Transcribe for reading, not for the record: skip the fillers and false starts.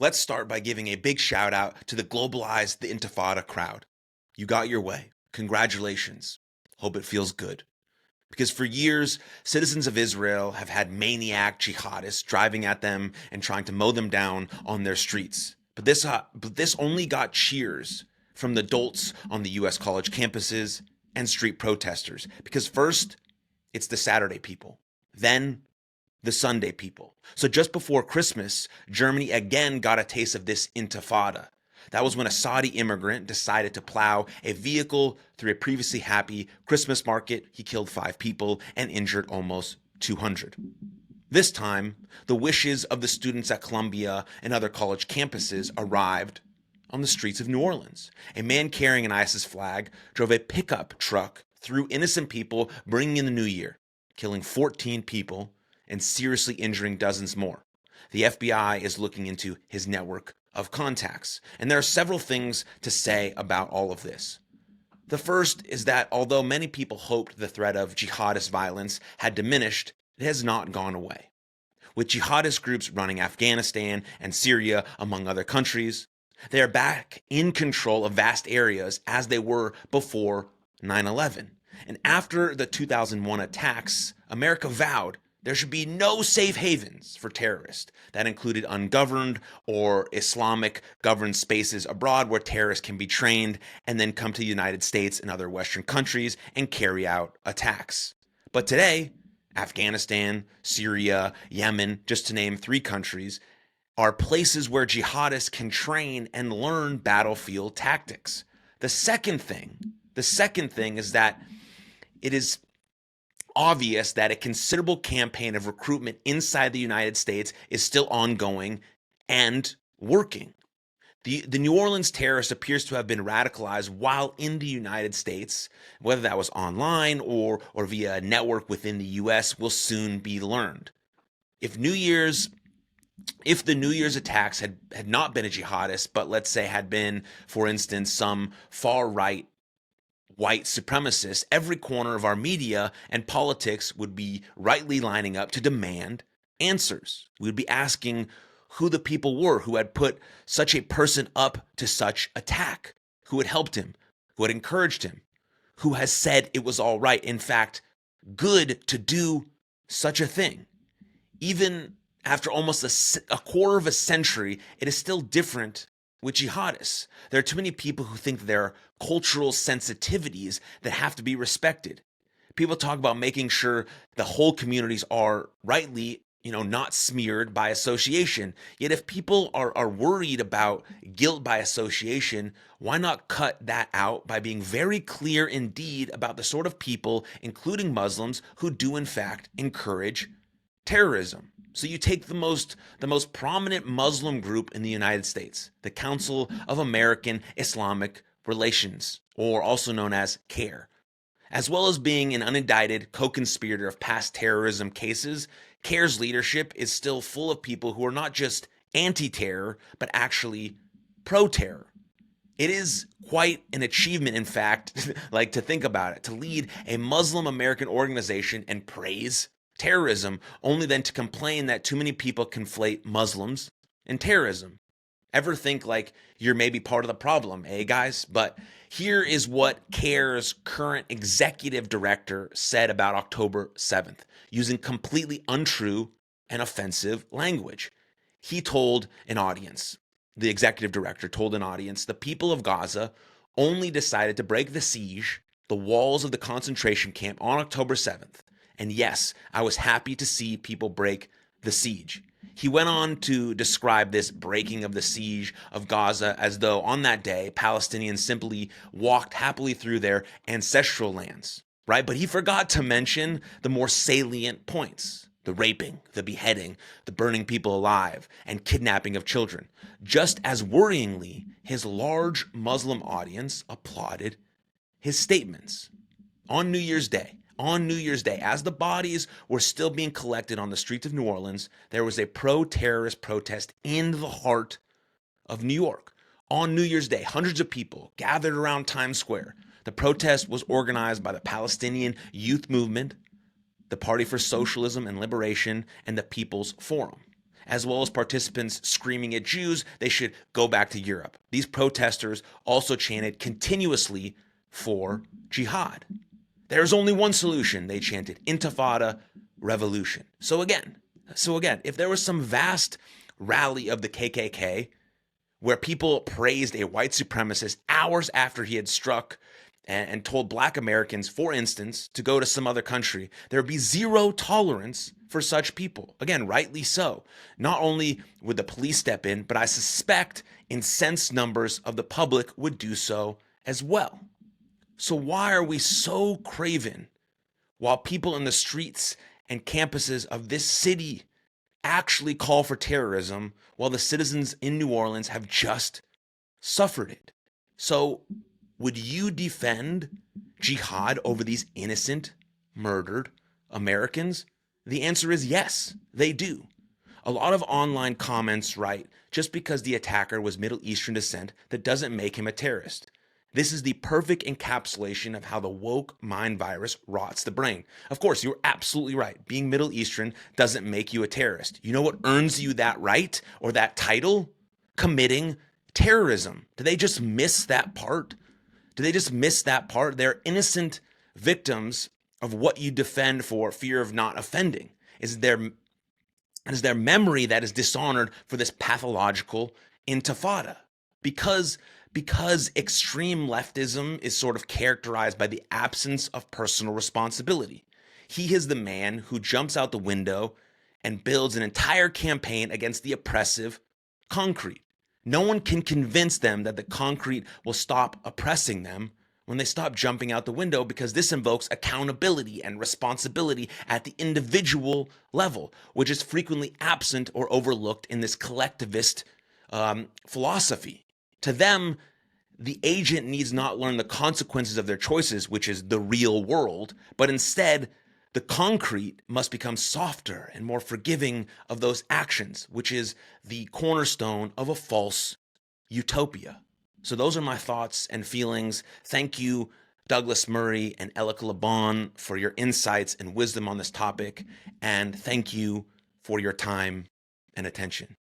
Let's start by giving a big shout out to the globalized The Intifada crowd. You got your way. Congratulations. Hope it feels good. Because for years, citizens of Israel have had maniac jihadists driving at them and trying to mow them down on their streets. But this only got cheers from the dolts on the US college campuses and street protesters. Because first, it's the Saturday people. Then, the Sunday people. So just before Christmas, Germany again got a taste of this intifada. That was when a Saudi immigrant decided to plow a vehicle through a previously happy Christmas market. He killed 5 people and injured almost 200. This time, the wishes of the students at Columbia and other college campuses arrived on the streets of New Orleans. A man carrying an ISIS flag drove a pickup truck through innocent people, bringing in the new year, killing 14 people and seriously injuring dozens more. The FBI is looking into his network of contacts, and there are several things to say about all of this. The first is that although many people hoped the threat of jihadist violence had diminished, it has not gone away. With jihadist groups running Afghanistan and Syria, among other countries, they are back in control of vast areas as they were before 9/11. And after the 2001 attacks, America vowed there should be no safe havens for terrorists. That included ungoverned or Islamic governed spaces abroad where terrorists can be trained and then come to the United States and other Western countries and carry out attacks. But today, Afghanistan, Syria, Yemen, just to name 3 countries, are places where jihadists can train and learn battlefield tactics. The second thing is that it is obvious that a considerable campaign of recruitment inside the United States is still ongoing and working. The New Orleans terrorist appears to have been radicalized while in the United States. Whether that was online or via a network within the US will soon be learned. If the New Year's attacks had not been a jihadist, but let's say had been, for instance, some far-right white supremacists, every corner of our media and politics would be rightly lining up to demand answers. We would be asking who the people were who had put such a person up to such attack, who had helped him, who had encouraged him, who has said it was all right, in fact, good to do such a thing. Even after almost a quarter of a century, it is still different with jihadists. There are too many people who think there are cultural sensitivities that have to be respected. People talk about making sure the whole communities are rightly, not smeared by association. Yet if people are worried about guilt by association, why not cut that out by being very clear indeed about the sort of people, including Muslims, who do in fact encourage terrorism? So you take the most prominent Muslim group in the United States, the Council of American Islamic Relations, or also known as CAIR. As well as being an unindicted co-conspirator of past terrorism cases, CAIR's leadership is still full of people who are not just anti-terror, but actually pro-terror. It is quite an achievement, in fact, to think about it, to lead a Muslim American organization and praise terrorism, only then to complain that too many people conflate Muslims and terrorism. Ever think you're maybe part of the problem, guys? But here is what CAIR's current executive director said about October 7th, using completely untrue and offensive language. He told an audience, the executive director told an audience, the people of Gaza only decided to break the siege, the walls of the concentration camp on October 7th. And yes, I was happy to see people break the siege. He went on to describe this breaking of the siege of Gaza as though on that day, Palestinians simply walked happily through their ancestral lands, right? But he forgot to mention the more salient points: the raping, the beheading, the burning people alive, and kidnapping of children. Just as worryingly, his large Muslim audience applauded his statements. On New Year's Day, as the bodies were still being collected on the streets of New Orleans, there was a pro-terrorist protest in the heart of New York. On New Year's Day, hundreds of people gathered around Times Square. The protest was organized by the Palestinian Youth Movement, the Party for Socialism and Liberation, and the People's Forum. as well as participants screaming at Jews they should go back to Europe. These protesters also chanted continuously for jihad. There's only one solution, they chanted: intifada, revolution. So again, if there was some vast rally of the KKK where people praised a white supremacist hours after he had struck and told black Americans, for instance, to go to some other country, there would be zero tolerance for such people. Again, rightly so. Not only would the police step in, but I suspect incensed numbers of the public would do so as well. So why are we so craven while people in the streets and campuses of this city actually call for terrorism while the citizens in New Orleans have just suffered it? So would you defend jihad over these innocent, murdered Americans? The answer is yes, they do. A lot of online comments write, just because the attacker was Middle Eastern descent, that doesn't make him a terrorist. This is the perfect encapsulation of how the woke mind virus rots the brain. Of course, you're absolutely right. Being Middle Eastern doesn't make you a terrorist. You know what earns you that right or that title? Committing terrorism. Did they just miss that part? Do they just miss that part? They're innocent victims of what you defend for fear of not offending. Is their memory that is dishonored for this pathological intifada? Because extreme leftism is sort of characterized by the absence of personal responsibility. He is the man who jumps out the window and builds an entire campaign against the oppressive concrete. No one can convince them that the concrete will stop oppressing them when they stop jumping out the window, because this invokes accountability and responsibility at the individual level, which is frequently absent or overlooked in this collectivist philosophy. To them, the agent needs not learn the consequences of their choices, which is the real world, but instead, the concrete must become softer and more forgiving of those actions, which is the cornerstone of a false utopia. So those are my thoughts and feelings. Thank you, Douglas Murray and Elika Laban, for your insights and wisdom on this topic. And thank you for your time and attention.